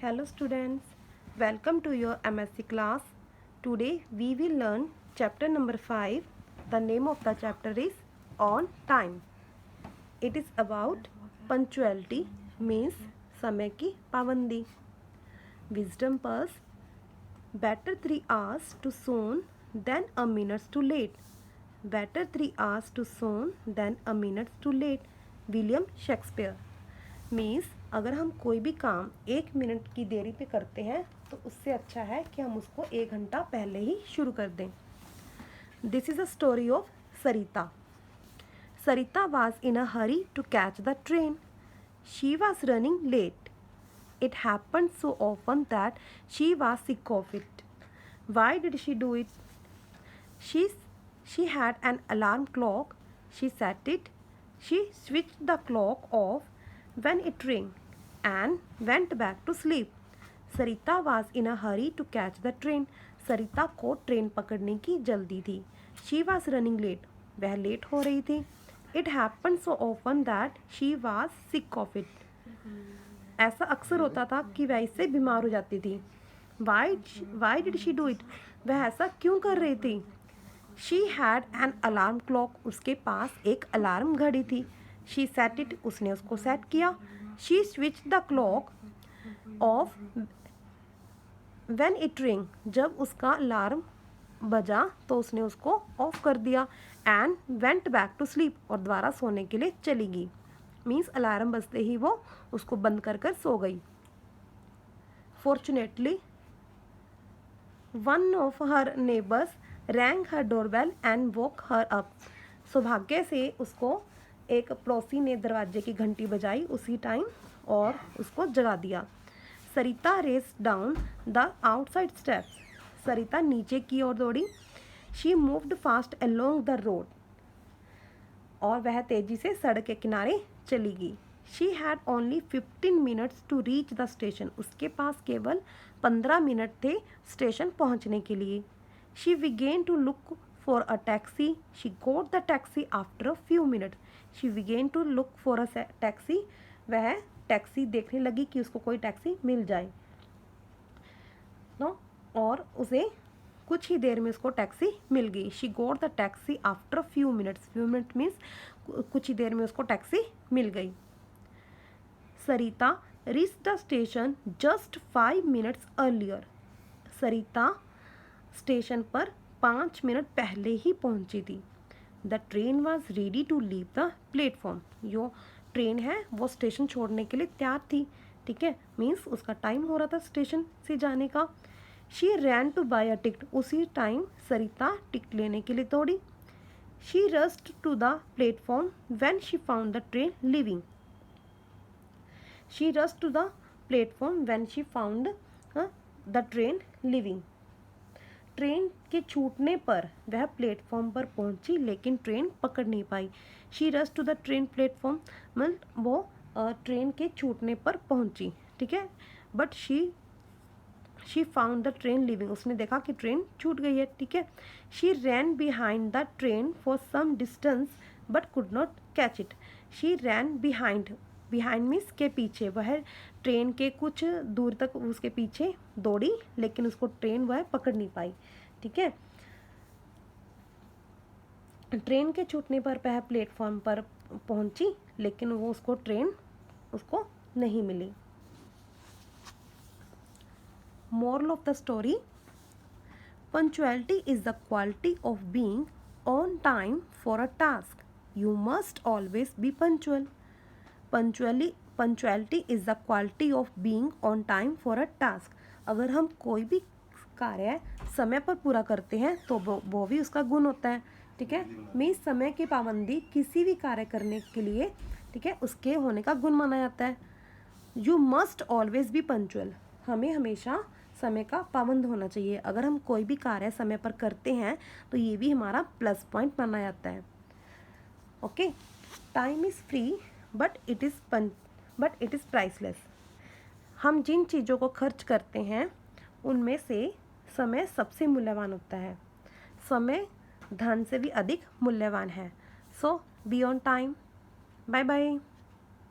Hello students, welcome to your MSc class. Today we will learn chapter number 5. The name of the chapter is On Time. It is about punctuality means समय की पाबंदी. Wisdom Pearls, better 3 hours to soon than a minute too late. Better 3 hours to soon than a minute too late. William Shakespeare. Means अगर हम कोई भी काम 1 minute की देरी पे करते हैं तो उससे अच्छा है कि हम उसको 1 घंटा पहले ही शुरू कर दें. This is a story of Sarita. Sarita was in a hurry to catch the train. She was running late. It happened so often that she was sick of it. Why did she do it? She had an alarm clock. She set it. She switched the clock off when it rang and went back to sleep. Sarita was in a hurry to catch the train. सरिता को train पकड़ने की जल्दी थी. She was running late. वह late हो रही थी. It happened so often that she was sick of it. ऐसा अक्सर होता था कि वह इससे बीमार हो जाती थी. Why did she do it? वह ऐसा क्यों कर रही थी? She had an alarm clock. उसके पास एक अलार्म घड़ी थी. She set it. उसने उसको सेट किया. She switched the clock off when it rang. जब उसका अलार्म बजा तो उसने उसको ऑफ कर दिया. And went back to sleep. और दोबारा सोने के लिए चली गई. मीन्स अलार्म बजते ही वो उसको बंद कर कर सो गई. Fortunately, one of her neighbors rang her doorbell and woke her up. सौभाग्य से उसको एक पड़ोसी ने दरवाजे की घंटी बजाई उसी टाइम और उसको जगा दिया. Sarita raced down the outside steps. Sarita नीचे की ओर दौड़ी. She moved fast along the road. और वह तेजी से सड़क के किनारे चली गई. She had only 15 minutes to reach the station. उसके पास केवल 15 मिनट थे स्टेशन पहुंचने के लिए. She began to look for a taxi. She got the taxi after a few minutes. She began to look for a taxi. वह taxi देखने लगी कि उसको कोई टैक्सी मिल जाए. नो और उसे कुछ ही देर में उसको टैक्सी मिल गई. She got the taxi after a few minutes. Few minutes means कुछ ही देर में उसको टैक्सी मिल गई. Sarita reached the station just 5 minutes earlier. Sarita station पर 5 मिनट पहले ही पहुंची थी. The train was ready to leave the platform. जो ट्रेन है वो स्टेशन छोड़ने के लिए तैयार थी. ठीक है, मीन्स उसका टाइम हो रहा था स्टेशन से जाने का. She ran to buy a ticket. उसी टाइम सरिता टिकट लेने के लिए दौड़ी. She rushed to the platform when she found the train leaving. She rushed to the platform when she found the train leaving. Train के छूटने पर वह platform पर पहुंची लेकिन ट्रेन पकड़ नहीं पाई. She rush to the train platform मतलब वो ट्रेन के छूटने पर पहुंची. ठीक है, but she found the train leaving. उसने देखा कि ट्रेन छूट गई है. ठीक है. She ran behind the train for some distance but could not catch it. She ran behind means के पीछे. वह ट्रेन के कुछ दूर तक उसके पीछे दौड़ी लेकिन उसको ट्रेन वह पकड़ नहीं पाई. ठीक है. ट्रेन के छूटने पर वह प्लेटफॉर्म पर पहुंची लेकिन वो उसको ट्रेन उसको नहीं मिली. Moral of the story, punctuality is the quality of being on time for a task. You must always be punctual. Punctuality is the quality of being on time for a task. अगर हम कोई भी कार्य समय पर पूरा करते हैं तो वो भी उसका गुण होता है. ठीक है, मीन्स समय की पाबंदी किसी भी कार्य करने के लिए, ठीक है, उसके होने का गुण माना जाता है. You must always be punctual. हमें हमेशा समय का पाबंद होना चाहिए. अगर हम कोई भी कार्य समय पर करते हैं तो ये भी हमारा प्लस पॉइंट माना जाता है. Okay. Time is free but it is priceless. हम जिन चीज़ों को खर्च करते हैं उनमें से समय सबसे मूल्यवान होता है. समय धन से भी अधिक मूल्यवान है. So be on time. Bye bye.